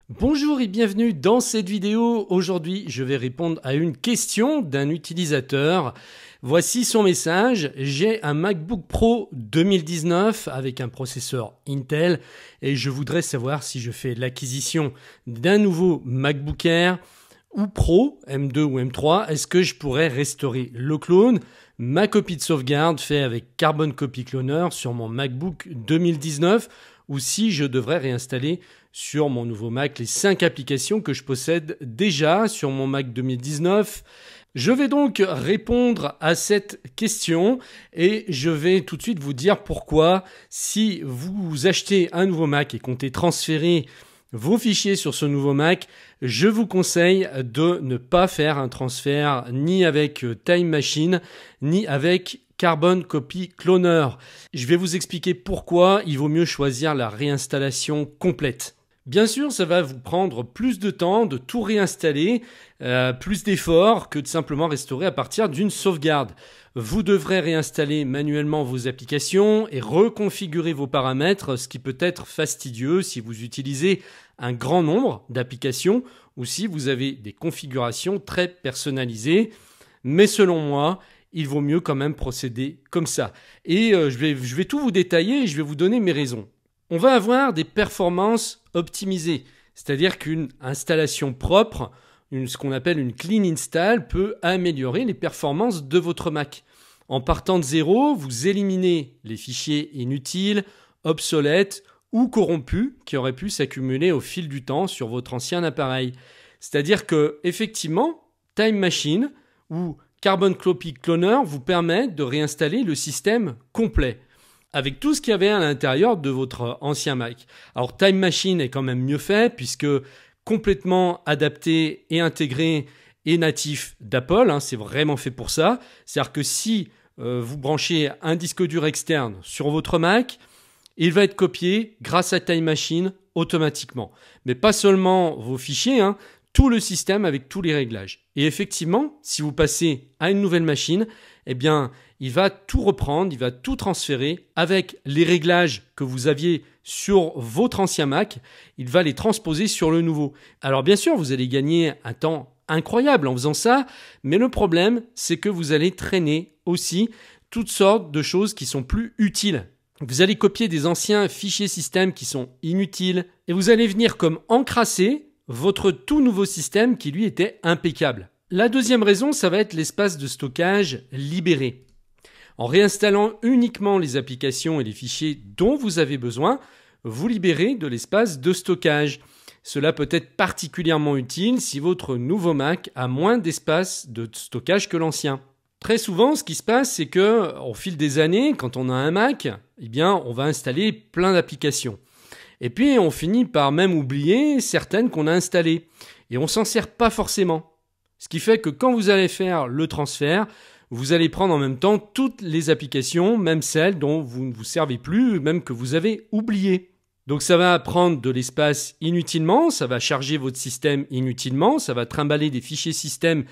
Bonjour et bienvenue dans cette vidéo. Aujourd'hui, je vais répondre à une question d'un utilisateur. Voici son message. J'ai un MacBook Pro 2019 avec un processeur Intel et je voudrais savoir si je fais l'acquisition d'un nouveau MacBook Air ou Pro, M2 ou M3, est-ce que je pourrais restaurer le clone, ma copie de sauvegarde faite avec Carbon Copy Cloner sur mon MacBook 2019 ou si je devrais réinstaller sur mon nouveau Mac les 5 applications que je possède déjà sur mon Mac 2019. Je vais donc répondre à cette question et je vais tout de suite vous dire pourquoi, si vous achetez un nouveau Mac et comptez transférer vos fichiers sur ce nouveau Mac, je vous conseille de ne pas faire un transfert ni avec Time Machine ni avec Carbon Copy Cloner. Je vais vous expliquer pourquoi il vaut mieux choisir la réinstallation complète. Bien sûr, ça va vous prendre plus de temps de tout réinstaller, plus d'efforts que de simplement restaurer à partir d'une sauvegarde. Vous devrez réinstaller manuellement vos applications et reconfigurer vos paramètres, ce qui peut être fastidieux si vous utilisez un grand nombre d'applications ou si vous avez des configurations très personnalisées. Mais selon moi, il vaut mieux quand même procéder comme ça. Et je vais tout vous détailler et je vais vous donner mes raisons. On va avoir des performances optimisées, c'est-à-dire qu'une installation propre, ce qu'on appelle une clean install, peut améliorer les performances de votre Mac. En partant de zéro, vous éliminez les fichiers inutiles, obsolètes ou corrompus qui auraient pu s'accumuler au fil du temps sur votre ancien appareil. C'est-à-dire que, effectivement, Time Machine ou Carbon Copy Cloner vous permettent de réinstaller le système complet, avec tout ce qu'il y avait à l'intérieur de votre ancien Mac. Alors Time Machine est quand même mieux fait puisque complètement adapté et intégré et natif d'Apple, c'est vraiment fait pour ça. C'est-à-dire que si vous branchez un disque dur externe sur votre Mac, il va être copié grâce à Time Machine automatiquement. Mais pas seulement vos fichiers, tout le système avec tous les réglages. Et effectivement, si vous passez à une nouvelle machine, eh bien, il va tout reprendre, il va tout transférer avec les réglages que vous aviez sur votre ancien Mac, il va les transposer sur le nouveau. Alors bien sûr, vous allez gagner un temps incroyable en faisant ça, mais le problème, c'est que vous allez traîner aussi toutes sortes de choses qui sont plus utiles. Vous allez copier des anciens fichiers système qui sont inutiles et vous allez venir comme encrasser votre tout nouveau système qui lui était impeccable. La deuxième raison, ça va être l'espace de stockage libéré. En réinstallant uniquement les applications et les fichiers dont vous avez besoin, vous libérez de l'espace de stockage. Cela peut être particulièrement utile si votre nouveau Mac a moins d'espace de stockage que l'ancien. Très souvent, ce qui se passe, c'est que au fil des années, quand on a un Mac, on va installer plein d'applications. Et puis, on finit par même oublier certaines qu'on a installées. Et on s'en sert pas forcément. Ce qui fait que quand vous allez faire le transfert, vous allez prendre en même temps toutes les applications, même celles dont vous ne vous servez plus, même que vous avez oubliées. Donc ça va prendre de l'espace inutilement, ça va charger votre système inutilement, ça va trimballer des fichiers système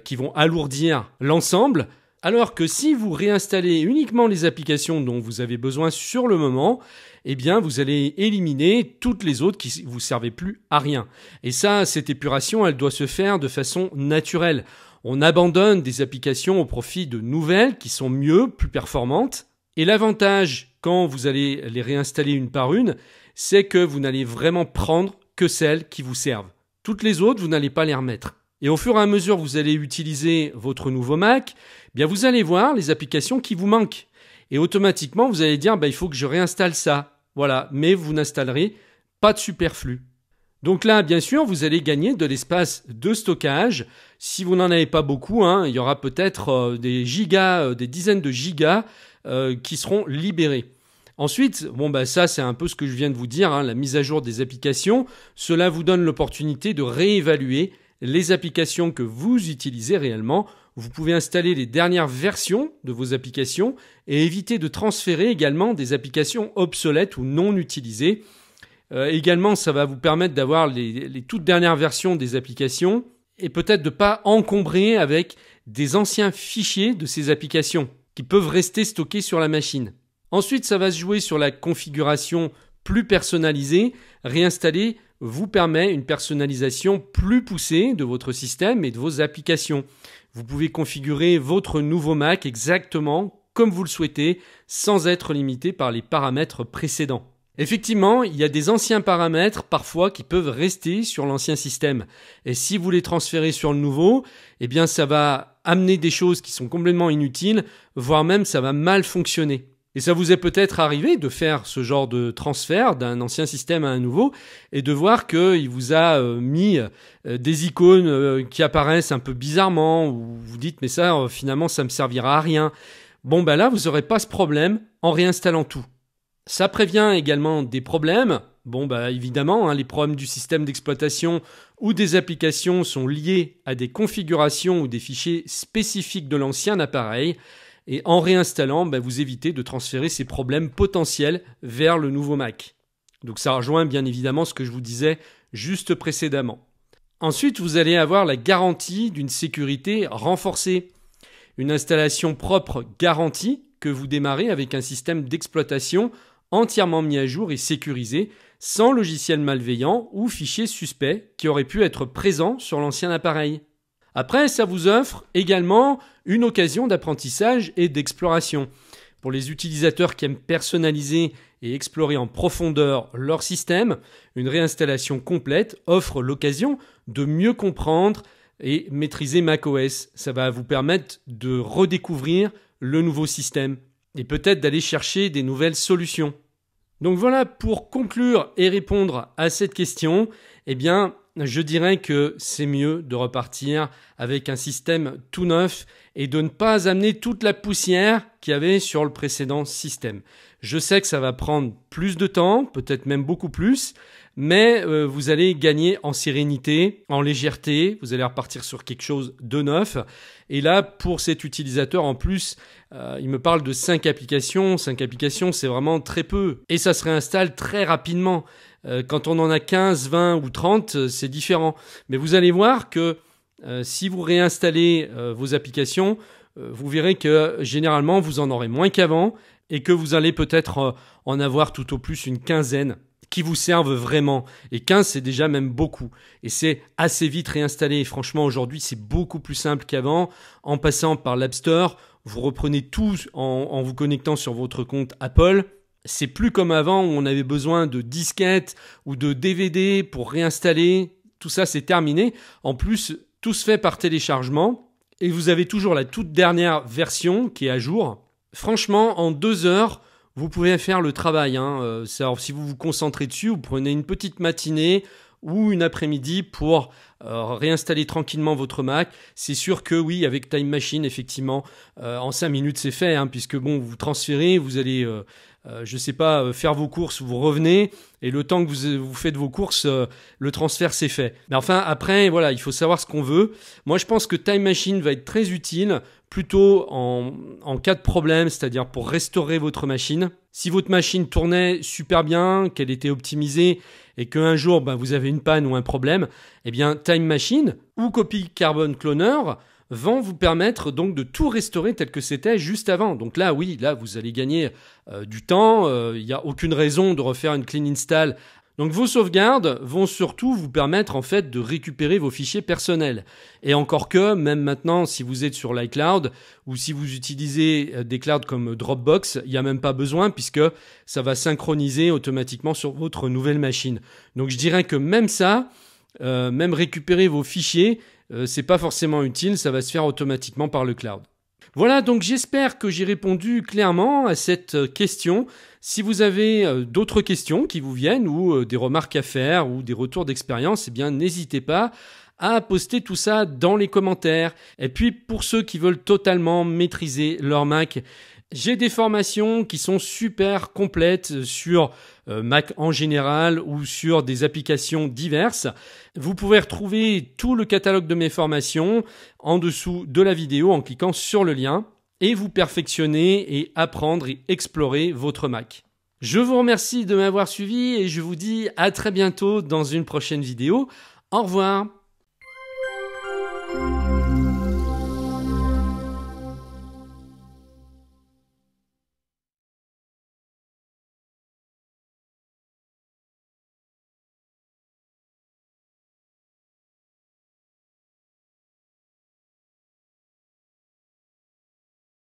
qui vont alourdir l'ensemble. Alors que si vous réinstallez uniquement les applications dont vous avez besoin sur le moment, vous allez éliminer toutes les autres qui ne vous servaient plus à rien. Et ça, cette épuration, elle doit se faire de façon naturelle. On abandonne des applications au profit de nouvelles qui sont mieux, plus performantes. Et l'avantage, quand vous allez les réinstaller une par une, c'est que vous n'allez vraiment prendre que celles qui vous servent. Toutes les autres, vous n'allez pas les remettre. Et au fur et à mesure que vous allez utiliser votre nouveau Mac, vous allez voir les applications qui vous manquent. Et automatiquement, vous allez dire, il faut que je réinstalle ça. Voilà, mais vous n'installerez pas de superflu. Donc là, bien sûr, vous allez gagner de l'espace de stockage. Si vous n'en avez pas beaucoup, il y aura peut-être des dizaines de gigas qui seront libérés. Ensuite, ça c'est un peu ce que je viens de vous dire, la mise à jour des applications. Cela vous donne l'opportunité de réévaluer les applications que vous utilisez réellement. Vous pouvez installer les dernières versions de vos applications et éviter de transférer également des applications obsolètes ou non utilisées. Également, ça va vous permettre d'avoir les toutes dernières versions des applications et peut-être de ne pas encombrer avec des anciens fichiers de ces applications qui peuvent rester stockés sur la machine. Ensuite, ça va se jouer sur la configuration plus personnalisée, réinstaller vous permet une personnalisation plus poussée de votre système et de vos applications. Vous pouvez configurer votre nouveau Mac exactement comme vous le souhaitez, sans être limité par les paramètres précédents. Effectivement, il y a des anciens paramètres parfois qui peuvent rester sur l'ancien système. Et si vous les transférez sur le nouveau, eh bien ça va amener des choses qui sont complètement inutiles, voire même ça va mal fonctionner. Et ça vous est peut-être arrivé de faire ce genre de transfert d'un ancien système à un nouveau et de voir qu'il vous a mis des icônes qui apparaissent un peu bizarrement, ou vous dites mais ça finalement ça me servira à rien. Bon ben là vous n'aurez pas ce problème en réinstallant tout. Ça prévient également des problèmes. Bon ben évidemment les problèmes du système d'exploitation ou des applications sont liés à des configurations ou des fichiers spécifiques de l'ancien appareil. Et en réinstallant, vous évitez de transférer ces problèmes potentiels vers le nouveau Mac. Donc ça rejoint bien évidemment ce que je vous disais juste précédemment. Ensuite, vous allez avoir la garantie d'une sécurité renforcée. Une installation propre garantie que vous démarrez avec un système d'exploitation entièrement mis à jour et sécurisé, sans logiciel malveillant ou fichier suspect qui aurait pu être présent sur l'ancien appareil. Après, ça vous offre également une occasion d'apprentissage et d'exploration. Pour les utilisateurs qui aiment personnaliser et explorer en profondeur leur système, une réinstallation complète offre l'occasion de mieux comprendre et maîtriser macOS. Ça va vous permettre de redécouvrir le nouveau système et peut-être d'aller chercher des nouvelles solutions. Donc voilà, pour conclure et répondre à cette question, je dirais que c'est mieux de repartir avec un système tout neuf et de ne pas amener toute la poussière qu'il y avait sur le précédent système. Je sais que ça va prendre plus de temps, peut-être même beaucoup plus, mais vous allez gagner en sérénité, en légèreté, vous allez repartir sur quelque chose de neuf. Et là, pour cet utilisateur, en plus, il me parle de 5 applications. 5 applications, c'est vraiment très peu. Et ça se réinstalle très rapidement. Quand on en a 15, 20 ou 30, c'est différent. Mais vous allez voir que si vous réinstallez vos applications, vous verrez que généralement, vous en aurez moins qu'avant et que vous allez peut-être en avoir tout au plus une quinzaine qui vous servent vraiment. Et 15, c'est déjà même beaucoup. Et c'est assez vite réinstallé. Et franchement, aujourd'hui, c'est beaucoup plus simple qu'avant. En passant par l'App Store, vous reprenez tout en vous connectant sur votre compte Apple. C'est plus comme avant où on avait besoin de disquettes ou de DVD pour réinstaller. Tout ça, c'est terminé. En plus, tout se fait par téléchargement. Et vous avez toujours la toute dernière version qui est à jour. Franchement, en 2 heures, vous pouvez faire le travail. Alors, si vous vous concentrez dessus, vous prenez une petite matinée ou une après-midi pour réinstaller tranquillement votre Mac. C'est sûr que oui, avec Time Machine, effectivement, en 5 minutes, c'est fait. Puisque bon, vous transférez, vous allez... faire vos courses, vous revenez, et le temps que vous faites vos courses, le transfert c'est fait. Mais enfin, après, voilà, il faut savoir ce qu'on veut. Moi, je pense que Time Machine va être très utile, plutôt en cas de problème, c'est-à-dire pour restaurer votre machine. Si votre machine tournait super bien, qu'elle était optimisée, et qu'un jour, vous avez une panne ou un problème, Time Machine ou Copy Carbon Cloner vont vous permettre donc de tout restaurer tel que c'était juste avant. Donc là, oui, là, vous allez gagner du temps. Il n'y a aucune raison de refaire une clean install. Donc vos sauvegardes vont surtout vous permettre en fait de récupérer vos fichiers personnels. Et encore que, même maintenant, si vous êtes sur l'iCloud ou si vous utilisez des clouds comme Dropbox, il n'y a même pas besoin puisque ça va synchroniser automatiquement sur votre nouvelle machine. Donc je dirais que même ça, même récupérer vos fichiers, c'est pas forcément utile, ça va se faire automatiquement par le cloud. Voilà, donc j'espère que j'ai répondu clairement à cette question. Si vous avez d'autres questions qui vous viennent ou des remarques à faire ou des retours d'expérience, n'hésitez pas à poster tout ça dans les commentaires. Et puis pour ceux qui veulent totalement maîtriser leur Mac, j'ai des formations qui sont super complètes sur Mac en général ou sur des applications diverses. Vous pouvez retrouver tout le catalogue de mes formations en dessous de la vidéo en cliquant sur le lien et vous perfectionner et apprendre et explorer votre Mac. Je vous remercie de m'avoir suivi et je vous dis à très bientôt dans une prochaine vidéo. Au revoir.